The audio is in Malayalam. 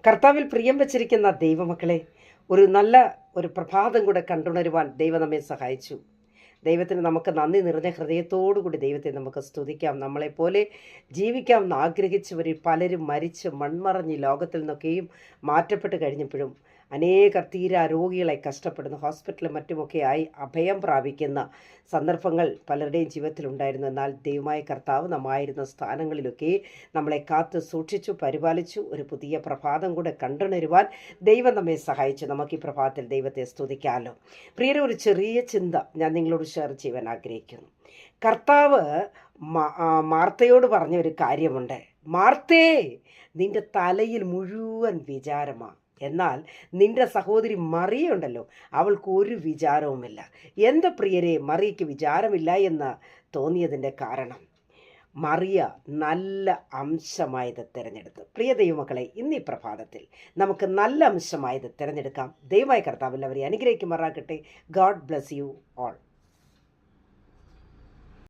കർത്താവിൽ പ്രിയം വച്ചിരിക്കുന്ന ദൈവമക്കളെ, ഒരു പ്രഭാതം കൂടെ കണ്ടുണരുവാൻ ദൈവം നമ്മെ സഹായിച്ചു. ദൈവത്തിന് നമുക്ക് നന്ദി നിറഞ്ഞ ഹൃദയത്തോടുകൂടി ദൈവത്തെ നമുക്ക് സ്തുതിക്കാം. നമ്മളെപ്പോലെ ജീവിക്കാം എന്ന് ആഗ്രഹിച്ചവരിൽ പലരും മരിച്ച് മൺമറഞ്ഞ് ലോകത്തിൽ നിന്നൊക്കെയും മാറ്റപ്പെട്ട് കഴിഞ്ഞപ്പോഴും അനേകർ തീരാ രോഗികളായി കഷ്ടപ്പെടുന്നു. ഹോസ്പിറ്റലും മറ്റുമൊക്കെയായി അഭയം പ്രാപിക്കുന്ന സന്ദർഭങ്ങൾ പലരുടെയും ജീവിതത്തിലുണ്ടായിരുന്നു. എന്നാൽ ദൈവമായ കർത്താവ് നമ്മായിരുന്ന സ്ഥാനങ്ങളിലൊക്കെ നമ്മളെ കാത്ത് സൂക്ഷിച്ചു, പരിപാലിച്ചു. ഒരു പുതിയ പ്രഭാതം കൂടെ കണ്ടുണരുവാൻ ദൈവം നമ്മെ സഹായിച്ചു. നമുക്ക് ഈ പ്രഭാതത്തിൽ ദൈവത്തെ സ്തുതിക്കാമല്ലോ. പ്രിയരെ, ഒരു ചെറിയ ചിന്ത ഞാൻ നിങ്ങളോട് ഷെയർ ചെയ്യാൻ ആഗ്രഹിക്കുന്നു. കർത്താവ് മാർത്തയോട് പറഞ്ഞൊരു കാര്യമുണ്ട്. മാർത്തേ, നിൻ്റെ തലയിൽ മുഴുവൻ വിചാരമാണ്, എന്നാൽ നിൻ്റെ സഹോദരി മറിയുണ്ടല്ലോ, അവൾക്ക് ഒരു വിചാരവുമില്ല. എൻ്റെ പ്രിയരെ, മറിയയ്ക്ക് വിചാരമില്ല എന്ന് തോന്നിയതിൻ്റെ കാരണം മറിയ നല്ല അംശമായത് തിരഞ്ഞെടുത്തു. പ്രിയ ദൈവമക്കളെ, ഇന്ന് ഈ പ്രഭാതത്തിൽ നമുക്ക് നല്ല അംശമായത് തിരഞ്ഞെടുക്കാം. ദൈവമായ കർത്താവ് എല്ലാവരെയും അനുഗ്രഹിക്കുമാറാകട്ടെ. God bless you all.